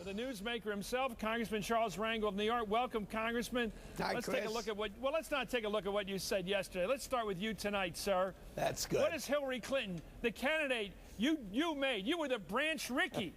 The newsmaker himself, Congressman Charles Rangel of New York. Welcome, Congressman. Hi, let's Chris. take a look at what. Well, let's not take a look at what you said yesterday. Let's start with you tonight, sir. That's good. What is Hillary Clinton, the candidate you made? You were the Branch Rickey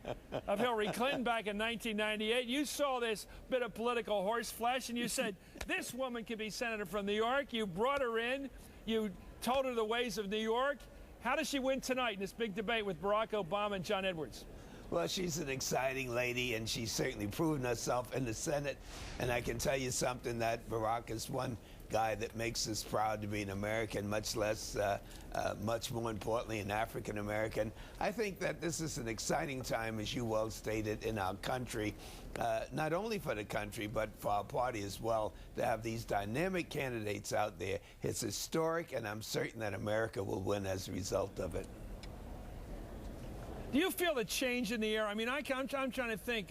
of Hillary Clinton back in 1998. You saw this bit of political horseflesh, and you said this woman could be senator from New York. You brought her in. You told her the ways of New York. How does she win tonight in this big debate with Barack Obama and John Edwards? Well, she's an exciting lady, and she's certainly proven herself in the Senate. And I can tell you something, that Barack is one guy that makes us proud to be an American, much more importantly, an African American. I think that this is an exciting time, as you well stated, in our country, not only for the country, but for our party as well, to have these dynamic candidates out there. It's historic, and I'm certain that America will win as a result of it. Do you feel the change in the air? I mean, I'm trying to think,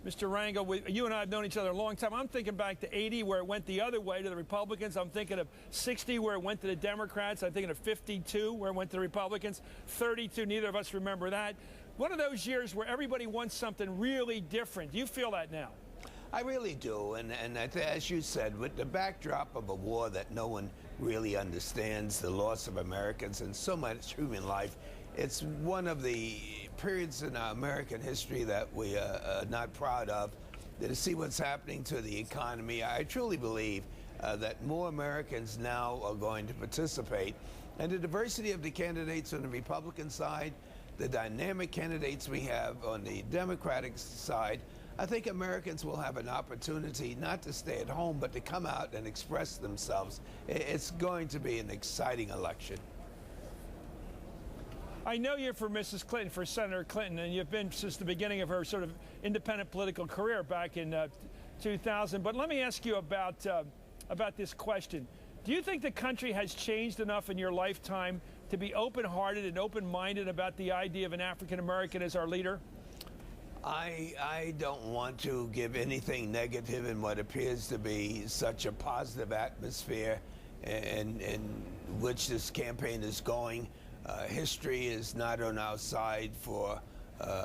Mr. Rangel, you and I have known each other a long time. I'm thinking back to 80, where it went the other way to the Republicans. I'm thinking of 60, where it went to the Democrats. I'm thinking of 52, where it went to the Republicans. 32, neither of us remember that. One of those years where everybody wants something really different. Do you feel that now? I really do, and as you said, with the backdrop of a war that no one really understands, the loss of Americans and so much human life, it's one of the periods in our American history that we are not proud of. To see what's happening to the economy, I truly believe that more Americans now are going to participate. And the diversity of the candidates on the Republican side, the dynamic candidates we have on the Democratic side, I think Americans will have an opportunity not to stay at home, but to come out and express themselves. It's going to be an exciting election. I know you're for Mrs. Clinton, for Senator Clinton, and you've been since the beginning of her sort of independent political career back in 2000. But let me ask you about this question. Do you think the country has changed enough in your lifetime to be open-hearted and open-minded about the idea of an African American as our leader? I don't want to give anything negative in what appears to be such a positive atmosphere in which this campaign is going. History is not on our side for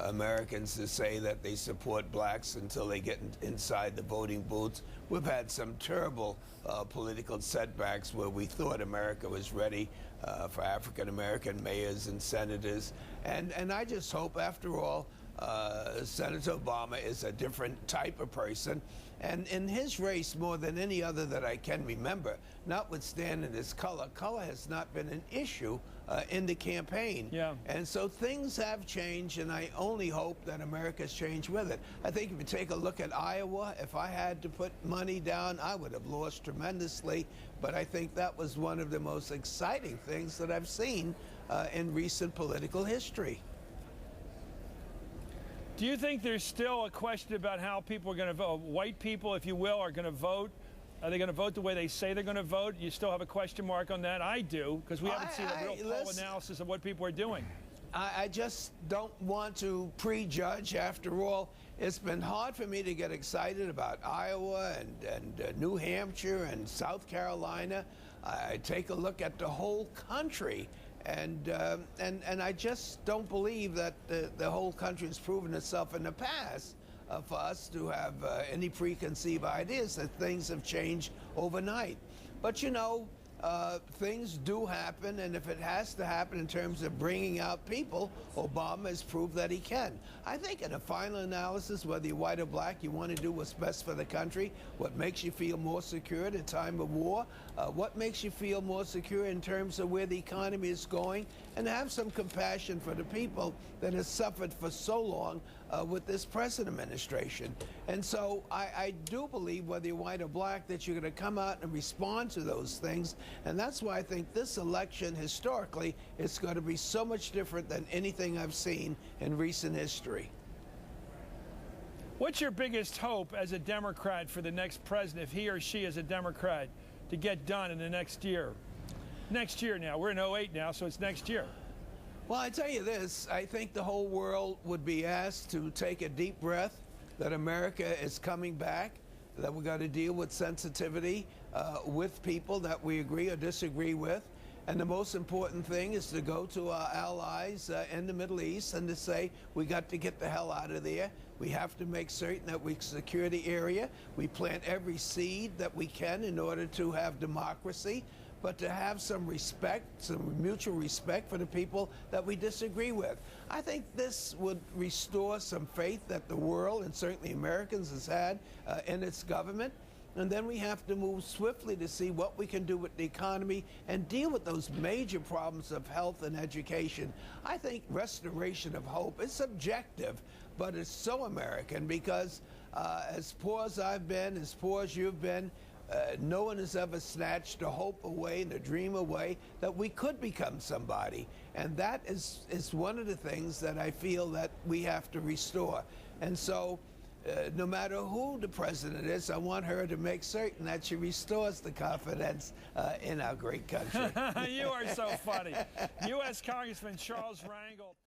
Americans to say that they support blacks until they get inside the voting booths. We've had some terrible political setbacks where we thought America was ready for African American mayors and senators. And I just hope, after all, Senator Obama is a different type of person. And in his race, more than any other that I can remember, notwithstanding his color has not been an issue in the campaign. Yeah. And so things have changed, and I only hope that America's changed with it. I think if you take a look at Iowa, if I had to put money down, I would have lost tremendously. But I think that was one of the most exciting things that I've seen in recent political history. Do you think there's still a question about how people are going to vote? White people, if you will, are going to vote. Are they going to vote the way they say they're going to vote? You still have a question mark on that? I do, because we haven't seen a real poll analysis of what people are doing. I just don't want to prejudge. After all, it's been hard for me to get excited about Iowa and New Hampshire and South Carolina. I take a look at the whole country. And I just don't believe that the whole country has proven itself in the past for us to have any preconceived ideas that things have changed overnight. But you know, things do happen, and if it has to happen in terms of bringing out people, Obama has proved that he can. I think in a final analysis, whether you're white or black, you want to do what's best for the country, what makes you feel more secure at a time of war, what makes you feel more secure in terms of where the economy is going, and have some compassion for the people that have suffered for so long with this present administration. And so I do believe, whether you're white or black, that you're going to come out and respond to those things. And that's why I think this election, historically, is going to be so much different than anything I've seen in recent history. What's your biggest hope as a Democrat for the next president, if he or she is a Democrat, to get done in the next year? Next year now. We're in 08 now, so it's next year. Well, I tell you this, I think the whole world would be asked to take a deep breath, that America is coming back, that we've got to deal with sensitivity with people that we agree or disagree with, And the most important thing is to go to our allies in the Middle East and to say, we got to get the hell out of there. We have to make certain that we secure the area. We plant every seed that we can in order to have democracy, but to have some respect, some mutual respect for the people that we disagree with. I think this would restore some faith that the world, and certainly Americans, has had in its government. And then we have to move swiftly to see what we can do with the economy and deal with those major problems of health and education. I think restoration of hope is subjective, but it's so American because as poor as I've been, as poor as you've been, no one has ever snatched the hope away and the dream away that we could become somebody. And that is one of the things that I feel that we have to restore. And so no matter who the president is, I want her to make certain that she restores the confidence in our great country. You are so funny. U.S. Congressman Charles Rangel.